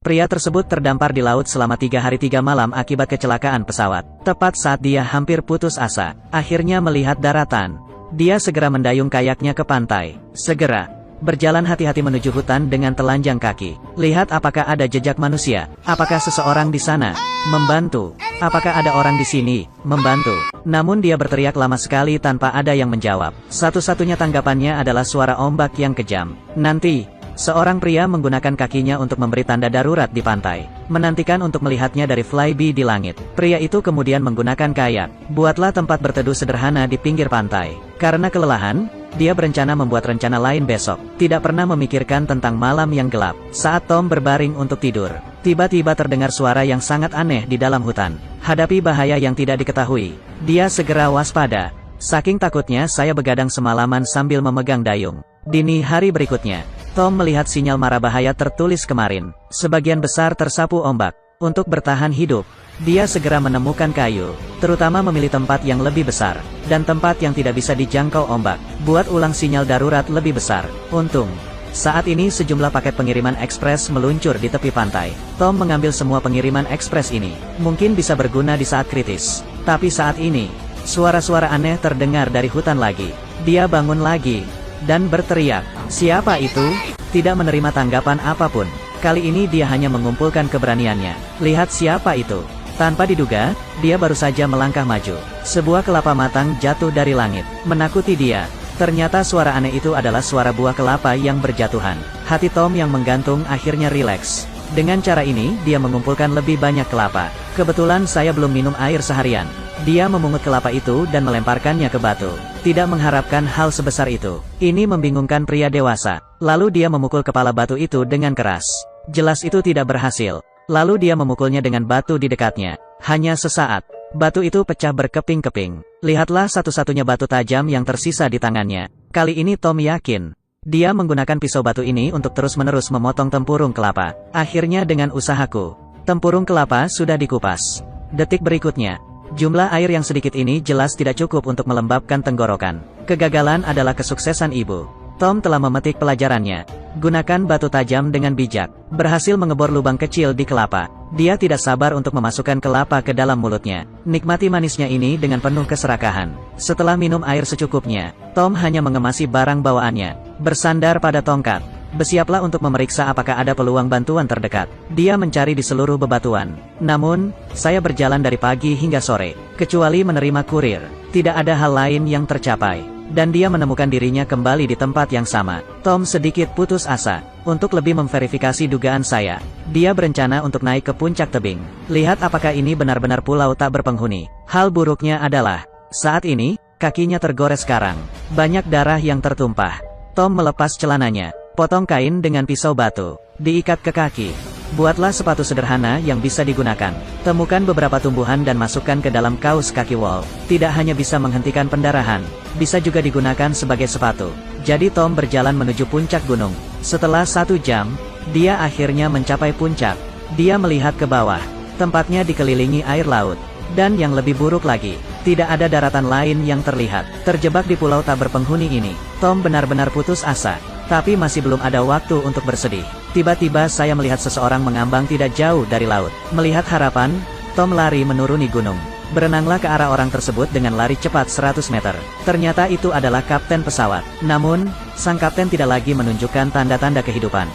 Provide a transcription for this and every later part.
Pria tersebut terdampar di laut selama 3 hari 3 malam akibat kecelakaan pesawat. Tepat saat dia hampir putus asa, akhirnya melihat daratan. Dia segera mendayung kayaknya ke pantai. Segera berjalan hati-hati menuju hutan dengan telanjang kaki. Lihat apakah ada jejak manusia. Apakah seseorang di sana? Membantu. Apakah ada orang di sini? Membantu. Namun dia berteriak lama sekali tanpa ada yang menjawab. Satu-satunya tanggapannya adalah suara ombak yang kejam. Nanti. Seorang pria menggunakan kakinya untuk memberi tanda darurat di pantai. Menantikan untuk melihatnya dari flyby di langit. Pria itu kemudian menggunakan kayak. Buatlah tempat berteduh sederhana di pinggir pantai. Karena kelelahan, dia berencana membuat rencana lain besok. Tidak pernah memikirkan tentang malam yang gelap. Saat Tom berbaring untuk tidur, tiba-tiba terdengar suara yang sangat aneh di dalam hutan. Hadapi bahaya yang tidak diketahui, dia segera waspada. Saking takutnya saya begadang semalaman sambil memegang dayung. Dini hari berikutnya, Tom melihat sinyal mara bahaya tertulis kemarin. Sebagian besar tersapu ombak. Untuk bertahan hidup, dia segera menemukan kayu, terutama memilih tempat yang lebih besar, dan tempat yang tidak bisa dijangkau ombak. Buat ulang sinyal darurat lebih besar. Untung, saat ini sejumlah paket pengiriman ekspres meluncur di tepi pantai. Tom mengambil semua pengiriman ekspres ini. Mungkin bisa berguna di saat kritis. Tapi saat ini, suara-suara aneh terdengar dari hutan lagi. Dia bangun lagi dan berteriak. Siapa itu? Tidak menerima tanggapan apapun. Kali ini dia hanya mengumpulkan keberaniannya. Lihat siapa itu. Tanpa diduga, dia baru saja melangkah maju. Sebuah kelapa matang jatuh dari langit, menakuti dia. Ternyata suara aneh itu adalah suara buah kelapa yang berjatuhan. Hati Tom yang menggantung akhirnya rileks. Dengan cara ini, dia mengumpulkan lebih banyak kelapa. Kebetulan saya belum minum air seharian. Dia memungut kelapa itu dan melemparkannya ke batu. Tidak mengharapkan hal sebesar itu. Ini membingungkan pria dewasa. Lalu dia memukul kepala batu itu dengan keras. Jelas itu tidak berhasil. Lalu dia memukulnya dengan batu di dekatnya. Hanya sesaat, batu itu pecah berkeping-keping. Lihatlah satu-satunya batu tajam yang tersisa di tangannya. Kali ini Tom yakin. Dia menggunakan pisau batu ini untuk terus-menerus memotong tempurung kelapa. Akhirnya dengan usahaku, tempurung kelapa sudah dikupas. Detik berikutnya, jumlah air yang sedikit ini jelas tidak cukup untuk melembabkan tenggorokan. Kegagalan adalah kesuksesan ibu. Tom telah memetik pelajarannya. Gunakan batu tajam dengan bijak. Berhasil mengebor lubang kecil di kelapa. Dia tidak sabar untuk memasukkan kelapa ke dalam mulutnya. Nikmati manisnya ini dengan penuh keserakahan. Setelah minum air secukupnya, Tom hanya mengemasi barang bawaannya. Bersandar pada tongkat. Bersiaplah untuk memeriksa apakah ada peluang bantuan terdekat. Dia mencari di seluruh bebatuan. Namun, saya berjalan dari pagi hingga sore. Kecuali menerima kurir, tidak ada hal lain yang tercapai. Dan dia menemukan dirinya kembali di tempat yang sama. Tom sedikit putus asa. Untuk lebih memverifikasi dugaan saya, dia berencana untuk naik ke puncak tebing. Lihat apakah ini benar-benar pulau tak berpenghuni. Hal buruknya adalah, saat ini, kakinya tergores karang. Banyak darah yang tertumpah. Tom melepas celananya. Potong kain dengan pisau batu. Diikat ke kaki. Buatlah sepatu sederhana yang bisa digunakan. Temukan beberapa tumbuhan dan masukkan ke dalam kaus kaki wol. Tidak hanya bisa menghentikan pendarahan, bisa juga digunakan sebagai sepatu. Jadi Tom berjalan menuju puncak gunung. Setelah 1 jam, dia akhirnya mencapai puncak. Dia melihat ke bawah. Tempatnya dikelilingi air laut. Dan yang lebih buruk lagi, tidak ada daratan lain yang terlihat. Terjebak di pulau tak berpenghuni ini, Tom benar-benar putus asa. Tapi masih belum ada waktu untuk bersedih. Tiba-tiba saya melihat seseorang mengambang tidak jauh dari laut. Melihat harapan, Tom lari menuruni gunung. Berenanglah ke arah orang tersebut dengan lari cepat 100 meter. Ternyata itu adalah kapten pesawat. Namun, sang kapten tidak lagi menunjukkan tanda-tanda kehidupan.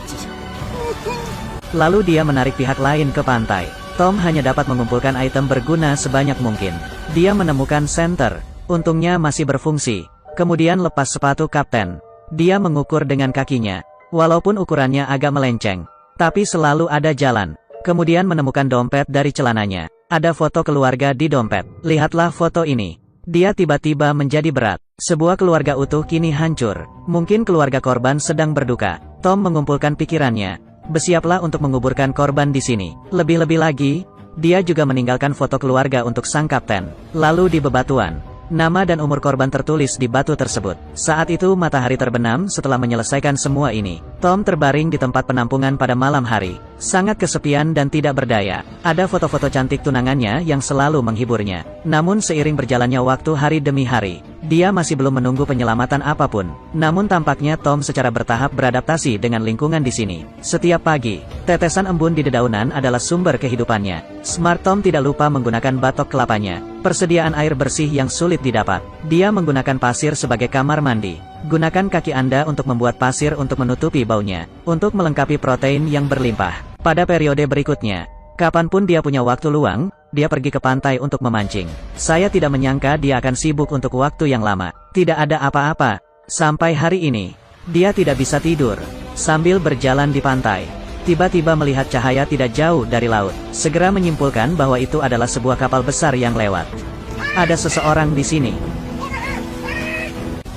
Lalu dia menarik pihak lain ke pantai. Tom hanya dapat mengumpulkan item berguna sebanyak mungkin. Dia menemukan senter. Untungnya masih berfungsi. Kemudian lepas sepatu kapten. Dia mengukur dengan kakinya. Walaupun ukurannya agak melenceng, tapi selalu ada jalan. Kemudian menemukan dompet dari celananya. Ada foto keluarga di dompet. Lihatlah foto ini. Dia tiba-tiba menjadi berat. Sebuah keluarga utuh kini hancur. Mungkin keluarga korban sedang berduka. Tom mengumpulkan pikirannya. Bersiaplah untuk menguburkan korban di sini. Lebih-lebih lagi, dia juga meninggalkan foto keluarga untuk sang kapten. Lalu di bebatuan, nama dan umur korban tertulis di batu tersebut. Saat itu matahari terbenam setelah menyelesaikan semua ini. Tom terbaring di tempat penampungan pada malam hari. Sangat kesepian dan tidak berdaya. Ada foto-foto cantik tunangannya yang selalu menghiburnya. Namun seiring berjalannya waktu hari demi hari, Dia masih belum menunggu penyelamatan apapun. Namun tampaknya Tom secara bertahap beradaptasi dengan lingkungan di sini. Setiap pagi, tetesan embun di dedaunan adalah sumber kehidupannya. Smart Tom tidak lupa menggunakan batok kelapanya. Persediaan air bersih yang sulit didapat. Dia menggunakan pasir sebagai kamar mandi. Gunakan kaki Anda untuk membuat pasir untuk menutupi baunya. Untuk melengkapi protein yang berlimpah. Pada periode berikutnya, kapanpun dia punya waktu luang, dia pergi ke pantai untuk memancing. Saya tidak menyangka dia akan sibuk untuk waktu yang lama. Tidak ada apa-apa. Sampai hari ini, dia tidak bisa tidur. Sambil berjalan di pantai, tiba-tiba melihat cahaya tidak jauh dari laut. Segera menyimpulkan bahwa itu adalah sebuah kapal besar yang lewat. Ada seseorang di sini.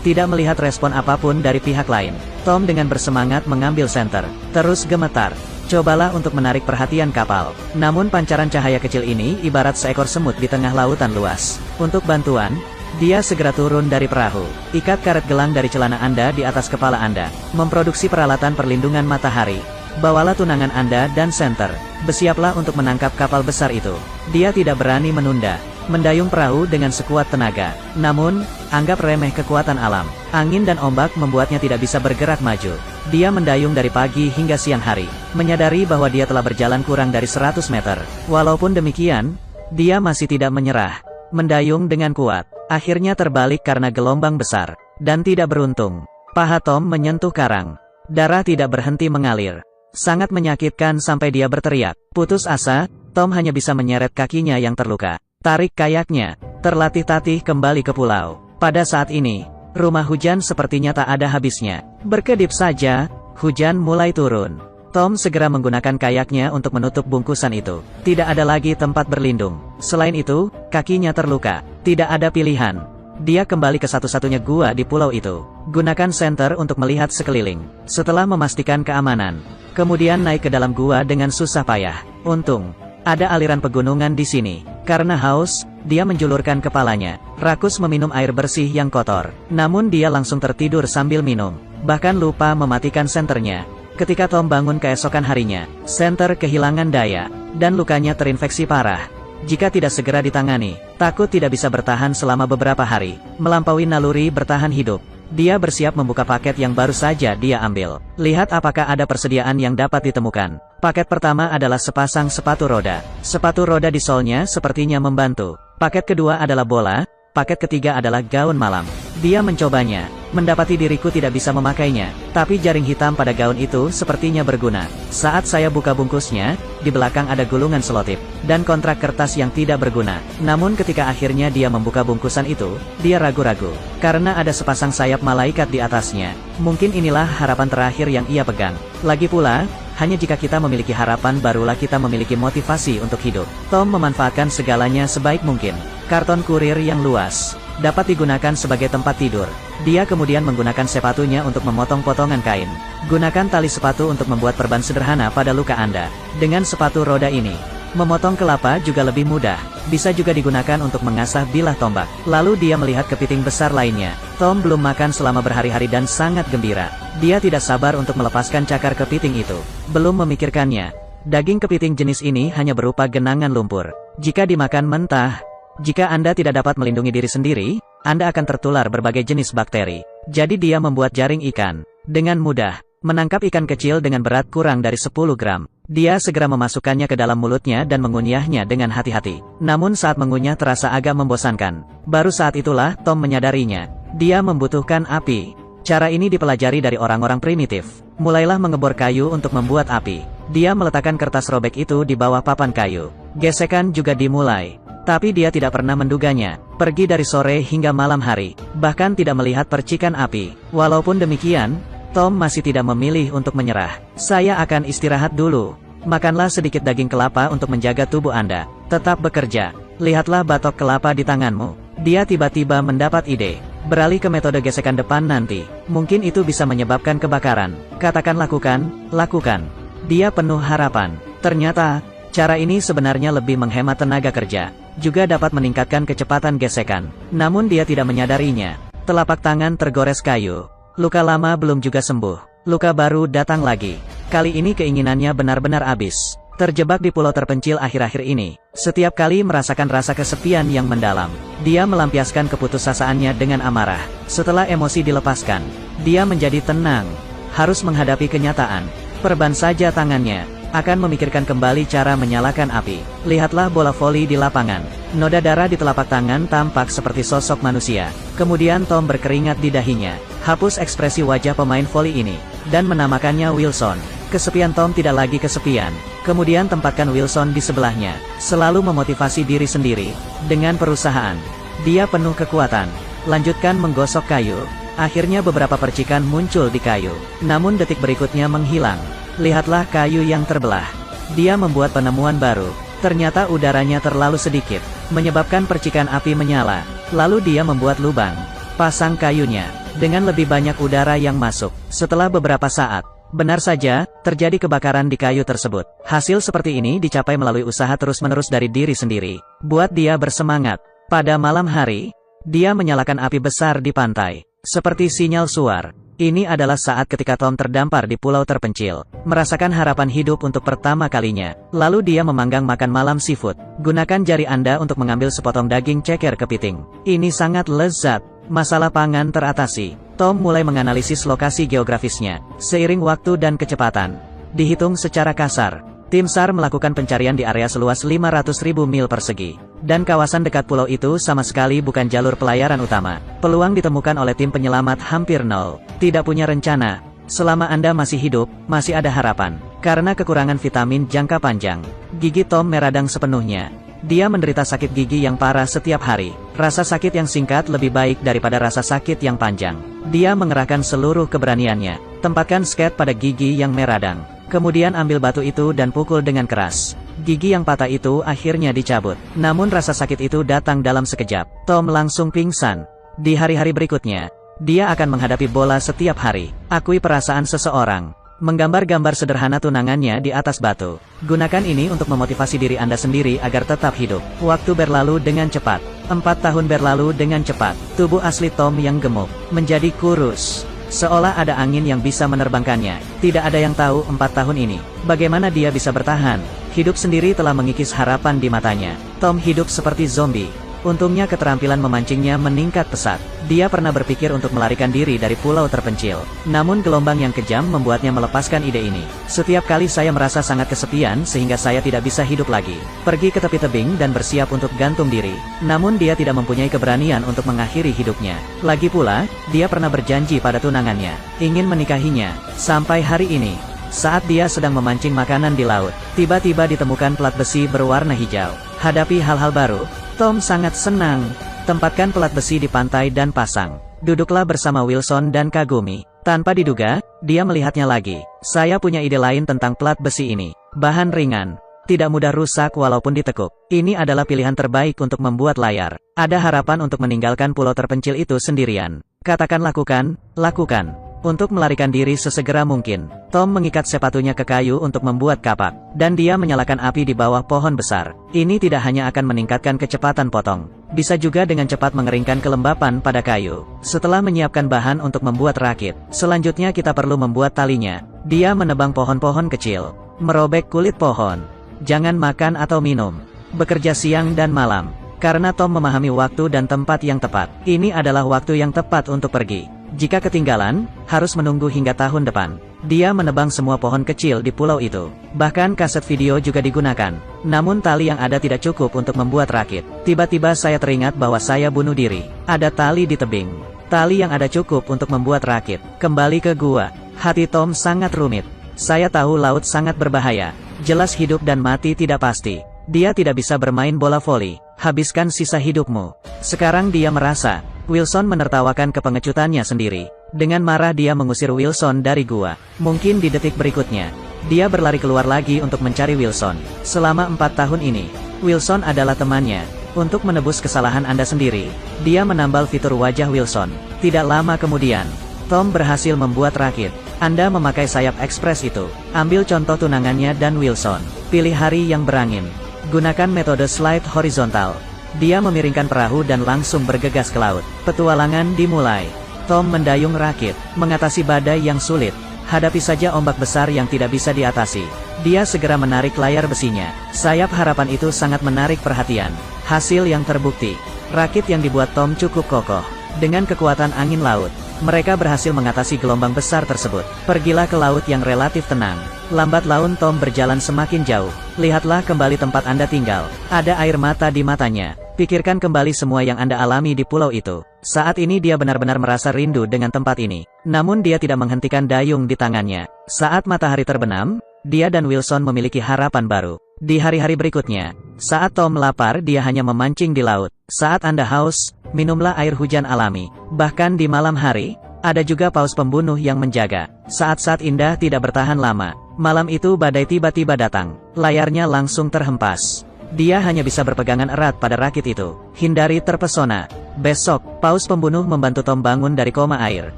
Tidak melihat respon apapun dari pihak lain, Tom dengan bersemangat mengambil senter. Terus gemetar. Cobalah untuk menarik perhatian kapal. Namun pancaran cahaya kecil ini ibarat seekor semut di tengah lautan luas. Untuk bantuan, dia segera turun dari perahu. Ikat karet gelang dari celana Anda di atas kepala Anda. Memproduksi peralatan perlindungan matahari. Bawalah tunangan Anda dan senter. Bersiaplah untuk menangkap kapal besar itu. Dia tidak berani menunda. Mendayung perahu dengan sekuat tenaga. Namun, anggap remeh kekuatan alam. Angin dan ombak membuatnya tidak bisa bergerak maju. Dia mendayung dari pagi hingga siang hari. Menyadari bahwa dia telah berjalan kurang dari 100 meter. Walaupun demikian, dia masih tidak menyerah. Mendayung dengan kuat. Akhirnya terbalik karena gelombang besar. Dan tidak beruntung. Paha Tom menyentuh karang. Darah tidak berhenti mengalir. Sangat menyakitkan sampai dia berteriak. Putus asa, Tom hanya bisa menyeret kakinya yang terluka. Tarik kayaknya. Terlatih-tatih kembali ke pulau. Pada saat ini, rumah hujan sepertinya tak ada habisnya. Berkedip saja, hujan mulai turun. Tom segera menggunakan kayaknya untuk menutup bungkusan itu. Tidak ada lagi tempat berlindung. Selain itu, kakinya terluka. Tidak ada pilihan. Dia kembali ke satu-satunya gua di pulau itu. Gunakan senter untuk melihat sekeliling. Setelah memastikan keamanan, kemudian naik ke dalam gua dengan susah payah. Untung ada aliran pegunungan di sini. Karena haus, dia menjulurkan kepalanya. Rakus meminum air bersih yang kotor. Namun dia langsung tertidur sambil minum. Bahkan lupa mematikan senternya. Ketika Tom bangun keesokan harinya, senter kehilangan daya. Dan lukanya terinfeksi parah. Jika tidak segera ditangani, takut tidak bisa bertahan selama beberapa hari. Melampaui naluri bertahan hidup. Dia bersiap membuka paket yang baru saja dia ambil. Lihat apakah ada persediaan yang dapat ditemukan. Paket pertama adalah sepasang sepatu roda. Sepatu roda di solnya sepertinya membantu. Paket kedua adalah bola. Paket ketiga adalah gaun malam. Dia mencobanya. Mendapati diriku tidak bisa memakainya. Tapi jaring hitam pada gaun itu sepertinya berguna. Saat saya buka bungkusnya, di belakang ada gulungan selotip. Dan kontrak kertas yang tidak berguna. Namun ketika akhirnya dia membuka bungkusan itu, dia ragu-ragu. Karena ada sepasang sayap malaikat di atasnya. Mungkin inilah harapan terakhir yang ia pegang. Lagi pula, hanya jika kita memiliki harapan barulah kita memiliki motivasi untuk hidup. Tom memanfaatkan segalanya sebaik mungkin. Karton kurir yang luas dapat digunakan sebagai tempat tidur. Dia kemudian menggunakan sepatunya untuk memotong potongan kain. Gunakan tali sepatu untuk membuat perban sederhana pada luka Anda. Dengan sepatu roda ini, memotong kelapa juga lebih mudah. Bisa juga digunakan untuk mengasah bilah tombak. Lalu dia melihat kepiting besar lainnya. Tom belum makan selama berhari-hari dan sangat gembira. Dia tidak sabar untuk melepaskan cakar kepiting itu. Belum memikirkannya, daging kepiting jenis ini hanya berupa genangan lumpur. Jika dimakan mentah, jika Anda tidak dapat melindungi diri sendiri, Anda akan tertular berbagai jenis bakteri. Jadi dia membuat jaring ikan. Dengan mudah, menangkap ikan kecil dengan berat kurang dari 10 gram. Dia segera memasukkannya ke dalam mulutnya dan mengunyahnya dengan hati-hati. Namun saat mengunyah terasa agak membosankan. Baru saat itulah Tom menyadarinya. Dia membutuhkan api. Cara ini dipelajari dari orang-orang primitif. Mulailah mengebor kayu untuk membuat api. Dia meletakkan kertas robek itu di bawah papan kayu. Gesekan juga dimulai. Tapi dia tidak pernah menduganya. Pergi dari sore hingga malam hari. Bahkan tidak melihat percikan api. Walaupun demikian, Tom masih tidak memilih untuk menyerah. Saya akan istirahat dulu. Makanlah sedikit daging kelapa untuk menjaga tubuh Anda. Tetap bekerja. Lihatlah batok kelapa di tanganmu. Dia tiba-tiba mendapat ide. Beralih ke metode gesekan depan nanti. Mungkin itu bisa menyebabkan kebakaran. Katakan lakukan, lakukan. Dia penuh harapan. Ternyata, cara ini sebenarnya lebih menghemat tenaga kerja. Juga dapat meningkatkan kecepatan gesekan. Namun dia tidak menyadarinya. Telapak tangan tergores kayu. Luka lama belum juga sembuh. Luka baru datang lagi. Kali ini keinginannya benar-benar habis. Terjebak di pulau terpencil akhir-akhir ini, setiap kali merasakan rasa kesepian yang mendalam, dia melampiaskan keputusasaannya dengan amarah. Setelah emosi dilepaskan, dia menjadi tenang. Harus menghadapi kenyataan. Perban saja tangannya, akan memikirkan kembali cara menyalakan api. Lihatlah bola voli di lapangan. Noda darah di telapak tangan tampak seperti sosok manusia. Kemudian Tom berkeringat di dahinya. Hapus ekspresi wajah pemain voli ini, dan menamakannya Wilson. Kesepian Tom tidak lagi kesepian. Kemudian tempatkan Wilson di sebelahnya. Selalu memotivasi diri sendiri. Dengan perusahaan, dia penuh kekuatan. Lanjutkan menggosok kayu. Akhirnya beberapa percikan muncul di kayu. Namun detik berikutnya menghilang. Lihatlah kayu yang terbelah. Dia membuat penemuan baru. Ternyata udaranya terlalu sedikit, menyebabkan percikan api menyala. Lalu dia membuat lubang. Pasang kayunya. Dengan lebih banyak udara yang masuk. Setelah beberapa saat, benar saja, terjadi kebakaran di kayu tersebut. Hasil seperti ini dicapai melalui usaha terus-menerus dari diri sendiri. Buat dia bersemangat. Pada malam hari, dia menyalakan api besar di pantai. Seperti sinyal suar. Ini adalah saat ketika Tom terdampar di pulau terpencil. Merasakan harapan hidup untuk pertama kalinya. Lalu dia memanggang makan malam seafood. Gunakan jari Anda untuk mengambil sepotong daging ceker kepiting. Ini sangat lezat. Masalah pangan teratasi. Tom mulai menganalisis lokasi geografisnya. Seiring waktu dan kecepatan. Dihitung secara kasar, tim SAR melakukan pencarian di area seluas 500.000 mil persegi. Dan kawasan dekat pulau itu sama sekali bukan jalur pelayaran utama. Peluang ditemukan oleh tim penyelamat hampir nol. Tidak punya rencana. Selama Anda masih hidup, masih ada harapan. Karena kekurangan vitamin jangka panjang, gigi Tom meradang sepenuhnya. Dia menderita sakit gigi yang parah setiap hari. Rasa sakit yang singkat lebih baik daripada rasa sakit yang panjang. Dia mengerahkan seluruh keberaniannya. Tempatkan sket pada gigi yang meradang. Kemudian ambil batu itu dan pukul dengan keras. Gigi yang patah itu akhirnya dicabut. Namun rasa sakit itu datang dalam sekejap. Tom langsung pingsan. Di hari-hari berikutnya, dia akan menghadapi bola setiap hari. Akui perasaan seseorang. Menggambar-gambar sederhana tunangannya di atas batu. Gunakan ini untuk memotivasi diri Anda sendiri agar tetap hidup. Waktu berlalu dengan cepat. 4 tahun berlalu dengan cepat. Tubuh asli Tom yang gemuk menjadi kurus. Seolah ada angin yang bisa menerbangkannya. Tidak ada yang tahu 4 tahun ini bagaimana dia bisa bertahan. Hidup sendiri telah mengikis harapan di matanya. Tom hidup seperti zombie. Untungnya keterampilan memancingnya meningkat pesat. Dia pernah berpikir untuk melarikan diri dari pulau terpencil. Namun gelombang yang kejam membuatnya melepaskan ide ini. Setiap kali saya merasa sangat kesepian sehingga saya tidak bisa hidup lagi. Pergi ke tepi tebing dan bersiap untuk gantung diri. Namun dia tidak mempunyai keberanian untuk mengakhiri hidupnya. Lagi pula, dia pernah berjanji pada tunangannya, ingin menikahinya. Sampai hari ini, saat dia sedang memancing makanan di laut, tiba-tiba ditemukan pelat besi berwarna hijau. Hadapi hal-hal baru, Tom sangat senang. Tempatkan pelat besi di pantai dan pasang. Duduklah bersama Wilson dan Kagumi. Tanpa diduga, dia melihatnya lagi. Saya punya ide lain tentang pelat besi ini. Bahan ringan. Tidak mudah rusak walaupun ditekuk. Ini adalah pilihan terbaik untuk membuat layar. Ada harapan untuk meninggalkan pulau terpencil itu sendirian. Katakan lakukan, lakukan. Untuk melarikan diri sesegera mungkin, Tom mengikat sepatunya ke kayu untuk membuat kapak, dan dia menyalakan api di bawah pohon besar. Ini tidak hanya akan meningkatkan kecepatan potong, bisa juga dengan cepat mengeringkan kelembapan pada kayu. Setelah menyiapkan bahan untuk membuat rakit, selanjutnya kita perlu membuat talinya. Dia menebang pohon-pohon kecil, merobek kulit pohon. Jangan makan atau minum. Bekerja siang dan malam. Karena Tom memahami waktu dan tempat yang tepat, ini adalah waktu yang tepat untuk pergi. Jika ketinggalan, harus menunggu hingga tahun depan. Dia menebang semua pohon kecil di pulau itu. Bahkan kaset video juga digunakan. Namun tali yang ada tidak cukup untuk membuat rakit. Tiba-tiba saya teringat bahwa saya bunuh diri. Ada tali di tebing. Tali yang ada cukup untuk membuat rakit. Kembali ke gua. Hati Tom sangat rumit. Saya tahu laut sangat berbahaya. Jelas hidup dan mati tidak pasti. Dia tidak bisa bermain bola voli. Habiskan sisa hidupmu. Sekarang dia merasa, Wilson menertawakan kepengecutannya sendiri. Dengan marah dia mengusir Wilson dari gua. Mungkin di detik berikutnya, dia berlari keluar lagi untuk mencari Wilson. Selama 4 tahun ini, Wilson adalah temannya. Untuk menebus kesalahan Anda sendiri, dia menambal fitur wajah Wilson. Tidak lama kemudian, Tom berhasil membuat rakit. Anda memakai sayap ekspres itu. Ambil contoh tunangannya dan Wilson. Pilih hari yang berangin. Gunakan metode slide horizontal. Dia memiringkan perahu dan langsung bergegas ke laut. Petualangan dimulai. Tom mendayung rakit, mengatasi badai yang sulit. Hadapi saja ombak besar yang tidak bisa diatasi. Dia segera menarik layar besinya. Sayap harapan itu sangat menarik perhatian. Hasil yang terbukti. Rakit yang dibuat Tom cukup kokoh. Dengan kekuatan angin laut, mereka berhasil mengatasi gelombang besar tersebut. Pergilah ke laut yang relatif tenang. Lambat laun Tom berjalan semakin jauh. Lihatlah kembali tempat Anda tinggal. Ada air mata di matanya. Pikirkan kembali semua yang Anda alami di pulau itu. Saat ini dia benar-benar merasa rindu dengan tempat ini. Namun dia tidak menghentikan dayung di tangannya. Saat matahari terbenam, dia dan Wilson memiliki harapan baru. Di hari-hari berikutnya, saat Tom lapar dia hanya memancing di laut. Saat Anda haus, minumlah air hujan alami. Bahkan di malam hari, ada juga paus pembunuh yang menjaga. Saat-saat indah tidak bertahan lama. Malam itu badai tiba-tiba datang. Layarnya langsung terhempas. Dia hanya bisa berpegangan erat pada rakit itu. Hindari terpesona. Besok, paus pembunuh membantu Tom bangun dari koma air.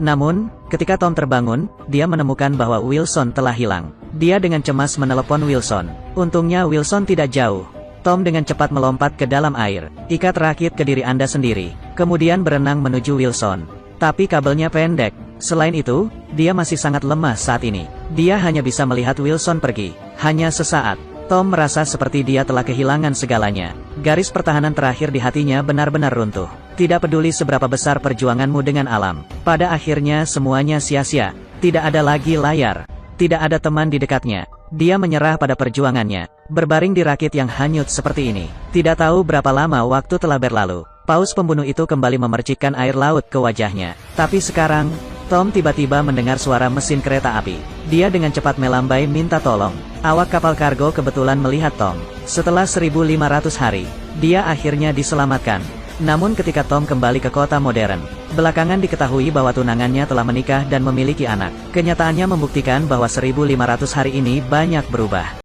Namun, ketika Tom terbangun, dia menemukan bahwa Wilson telah hilang. Dia dengan cemas menelepon Wilson. Untungnya Wilson tidak jauh. Tom dengan cepat melompat ke dalam air. Ikat rakit ke diri Anda sendiri. Kemudian berenang menuju Wilson. Tapi kabelnya pendek. Selain itu, dia masih sangat lemah saat ini. Dia hanya bisa melihat Wilson pergi. Hanya sesaat. Tom merasa seperti dia telah kehilangan segalanya. Garis pertahanan terakhir di hatinya benar-benar runtuh. Tidak peduli seberapa besar perjuanganmu dengan alam. Pada akhirnya semuanya sia-sia. Tidak ada lagi layar. Tidak ada teman di dekatnya. Dia menyerah pada perjuangannya. Berbaring di rakit yang hanyut seperti ini. Tidak tahu berapa lama waktu telah berlalu. Paus pembunuh itu kembali memercikkan air laut ke wajahnya. Tapi sekarang, Tom tiba-tiba mendengar suara mesin kereta api. Dia dengan cepat melambai minta tolong. Awak kapal kargo kebetulan melihat Tom. Setelah 1500 hari, dia akhirnya diselamatkan. Namun ketika Tom kembali ke kota modern, belakangan diketahui bahwa tunangannya telah menikah dan memiliki anak. Kenyataannya membuktikan bahwa 1500 hari ini banyak berubah.